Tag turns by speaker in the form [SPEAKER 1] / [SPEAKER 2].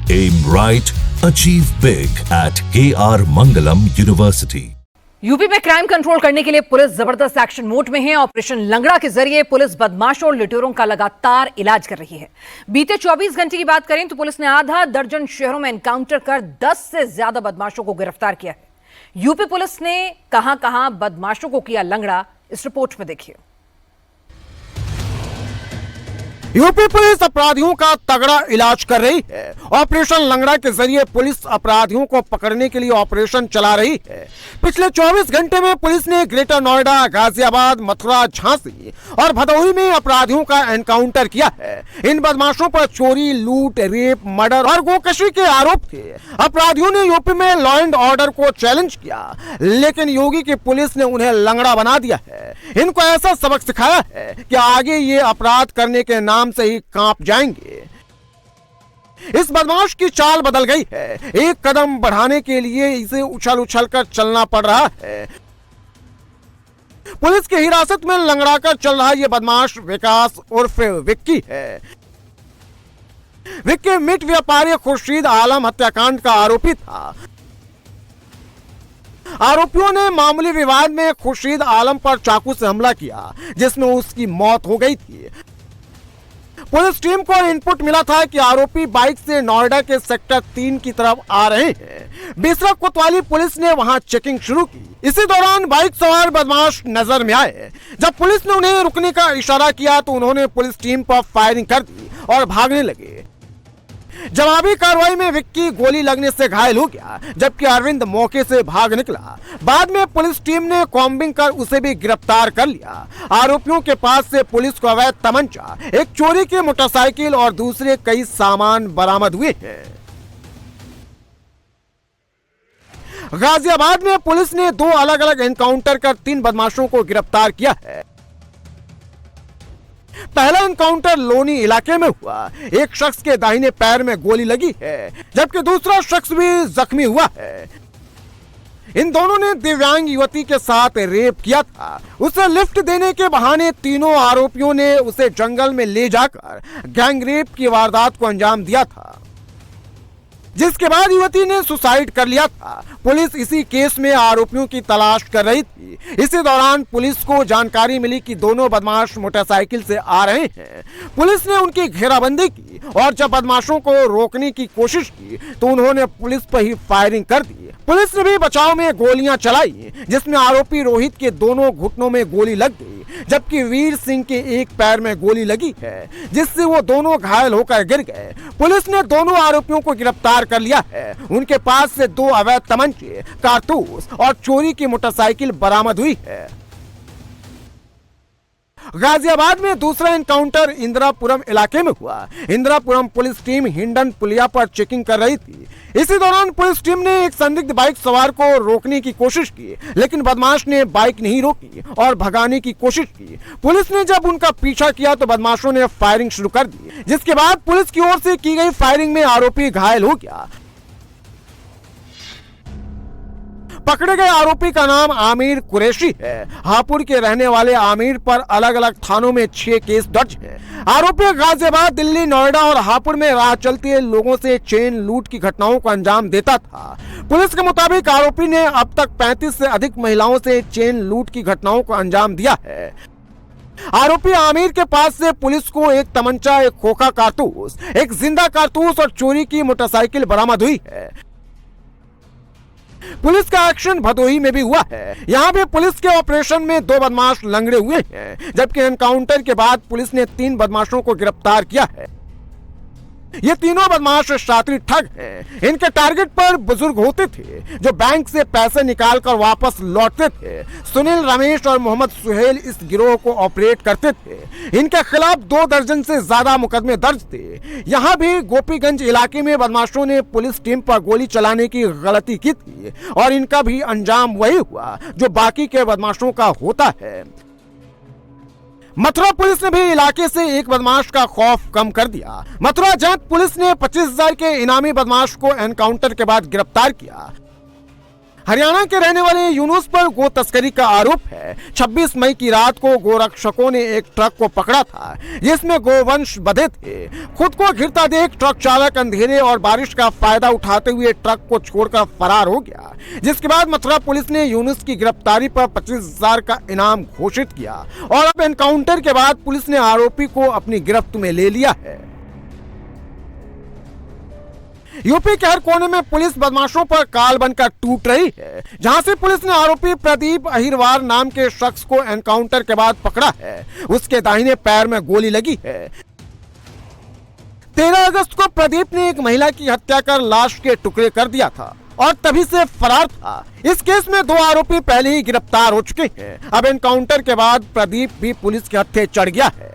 [SPEAKER 1] Aim right, achieve big at KR Mangalam University.
[SPEAKER 2] UP में crime control करने के लिए पुलिस जबरदस्त एक्शन मोड में है। ऑपरेशन लंगड़ा के जरिए पुलिस बदमाशों और लुटेरों का लगातार इलाज कर रही है। बीते 24 घंटे की बात करें तो पुलिस ने आधा दर्जन शहरों में एनकाउंटर कर 10 से ज्यादा बदमाशों को गिरफ्तार किया है। यूपी पुलिस ने कहां-कहां बदमाशों को किया लंगड़ा, इस रिपोर्ट में देखिए।
[SPEAKER 3] यूपी पुलिस अपराधियों का तगड़ा इलाज कर रही है। ऑपरेशन लंगड़ा के जरिए पुलिस अपराधियों को पकड़ने के लिए ऑपरेशन चला रही है। पिछले 24 घंटे में पुलिस ने ग्रेटर नोएडा, गाजियाबाद, मथुरा, झांसी और भदोही में अपराधियों का एनकाउंटर किया है। इन बदमाशों पर चोरी, लूट, रेप, मर्डर और गोकशी के आरोप थे। अपराधियों ने यूपी में लॉ एंड ऑर्डर को चैलेंज किया, लेकिन योगी की पुलिस ने उन्हें लंगड़ा बना दिया है। इनको ऐसा सबक सिखाया है कि आगे ये अपराध करने के नाम से ही कांप जाएंगे। इस बदमाश की चाल बदल गई है। एक कदम बढ़ाने के लिए इसे उछल उछल कर चलना पड़ रहा है। पुलिस की हिरासत में लंगड़ा कर चल रहा यह बदमाश विकास उर्फ विक्की है। विक्की मीट व्यापारी खुर्शीद आलम हत्याकांड का आरोपी था। आरोपियों ने मामूली विवाद में खुर्शीद आलम पर चाकू से हमला किया, जिसमें उसकी मौत हो गई थी। पुलिस टीम को इनपुट मिला था कि आरोपी बाइक से नोएडा के सेक्टर 3 की तरफ आ रहे हैं। बेसरा कोतवाली पुलिस ने वहां चेकिंग शुरू की। इसी दौरान बाइक सवार बदमाश नजर में आए। जब पुलिस ने उन्हें रुकने का इशारा किया तो उन्होंने पुलिस टीम पर फायरिंग कर दी और भागने लगे। जवाबी कार्रवाई में विक्की गोली लगने से घायल हो गया, जबकि अरविंद मौके से भाग निकला। बाद में पुलिस टीम ने कॉम्बिंग कर उसे भी गिरफ्तार कर लिया। आरोपियों के पास से पुलिस को अवैध तमंचा, एक चोरी की मोटरसाइकिल और दूसरे कई सामान बरामद हुए हैं। गाजियाबाद में पुलिस ने 2 अलग अलग एनकाउंटर कर 3 बदमाशों को गिरफ्तार किया है। पहला एनकाउंटर लोनी इलाके में हुआ। एक शख्स के दाहिने पैर में गोली लगी है, जबकि दूसरा शख्स भी जख्मी हुआ है। इन दोनों ने दिव्यांग युवती के साथ रेप किया था। उसे लिफ्ट देने के बहाने तीनों आरोपियों ने उसे जंगल में ले जाकर गैंग रेप की वारदात को अंजाम दिया था, जिसके बाद युवती ने सुसाइड कर लिया था। पुलिस इसी केस में आरोपियों की तलाश कर रही थी। इसी दौरान पुलिस को जानकारी मिली कि दोनों बदमाश मोटरसाइकिल से आ रहे हैं। पुलिस ने उनकी घेराबंदी की और जब बदमाशों को रोकने की कोशिश की तो उन्होंने पुलिस पर ही फायरिंग कर दी। पुलिस ने भी बचाव में गोलियां चलाई, जिसमें आरोपी रोहित के दोनों घुटनों में गोली लग गई, जबकि वीर सिंह के एक पैर में गोली लगी है, जिससे वो दोनों घायल होकर गिर गए। पुलिस ने दोनों आरोपियों को गिरफ्तार कर लिया है। उनके पास से 2 अवैध तमंचे, कारतूस और चोरी की मोटरसाइकिल बरामद हुई है। गाजियाबाद में दूसरा एनकाउंटर इंदिरापुरम इलाके में हुआ। इंदिरापुरम पुलिस टीम हिंडन पुलिया पर चेकिंग कर रही थी। इसी दौरान पुलिस टीम ने एक संदिग्ध बाइक सवार को रोकने की कोशिश की, लेकिन बदमाश ने बाइक नहीं रोकी और भगाने की कोशिश की। पुलिस ने जब उनका पीछा किया तो बदमाशों ने फायरिंग शुरू कर दी, जिसके बाद पुलिस की ओर से की गई फायरिंग में आरोपी घायल हो गया। पकड़े गए आरोपी का नाम आमिर कुरैशी है। हापुड़ के रहने वाले आमिर पर अलग अलग थानों में 6 केस दर्ज हैं। आरोपी गाजियाबाद, दिल्ली, नोएडा और हापुड़ में राह चलते लोगों से चेन लूट की घटनाओं को अंजाम देता था। पुलिस के मुताबिक आरोपी ने अब तक 35 से अधिक महिलाओं से चेन लूट की घटनाओं को अंजाम दिया है। आरोपी आमिर के पास से पुलिस को एक तमंचा, एक खोखा कारतूस, एक जिंदा कारतूस और चोरी की मोटरसाइकिल बरामद हुई है। पुलिस का एक्शन भदोही में भी हुआ है। यहाँ भी पुलिस के ऑपरेशन में 2 बदमाश लंगड़े हुए हैं, जबकि एनकाउंटर के बाद पुलिस ने 3 बदमाशों को गिरफ्तार किया है। ये तीनों बदमाश शातिर ठग हैं। इनके टारगेट पर बुजुर्ग होते थे जो बैंक से पैसे निकालकर वापस लौटते थे। सुनील, रमेश और मोहम्मद सुहेल इस गिरोह को ऑपरेट करते थे। इनके खिलाफ 2 दर्जन से ज्यादा मुकदमे दर्ज थे। यहाँ भी गोपीगंज इलाके में बदमाशों ने पुलिस टीम पर गोली चलाने की गलती की थी और इनका भी अंजाम वही हुआ जो बाकी के बदमाशों का होता है। मथुरा पुलिस ने भी इलाके से एक बदमाश का खौफ कम कर दिया। मथुरा जैत पुलिस ने 25,000 के इनामी बदमाश को एनकाउंटर के बाद गिरफ्तार किया। हरियाणा के रहने वाले यूनुस पर गो तस्करी का आरोप है। 26 मई की रात को गोरक्षकों ने एक ट्रक को पकड़ा था जिसमें गोवंश बंधे थे। खुद को घिरता देख ट्रक चालक अंधेरे और बारिश का फायदा उठाते हुए ट्रक को छोड़कर फरार हो गया, जिसके बाद मथुरा पुलिस ने यूनुस की गिरफ्तारी पर 25,000 का इनाम घोषित किया और अब एनकाउंटर के बाद पुलिस ने आरोपी को अपनी गिरफ्त में ले लिया है। यूपी के हर कोने में पुलिस बदमाशों पर काल बनकर टूट रही है। जहां से पुलिस ने आरोपी प्रदीप अहिरवार नाम के शख्स को एनकाउंटर के बाद पकड़ा है। उसके दाहिने पैर में गोली लगी है। 13 अगस्त को प्रदीप ने एक महिला की हत्या कर लाश के टुकड़े कर दिया था और तभी से फरार था। इस केस में 2 आरोपी पहले ही गिरफ्तार हो चुके हैं। अब एनकाउंटर के बाद प्रदीप भी पुलिस के हत्थे चढ़ गया है।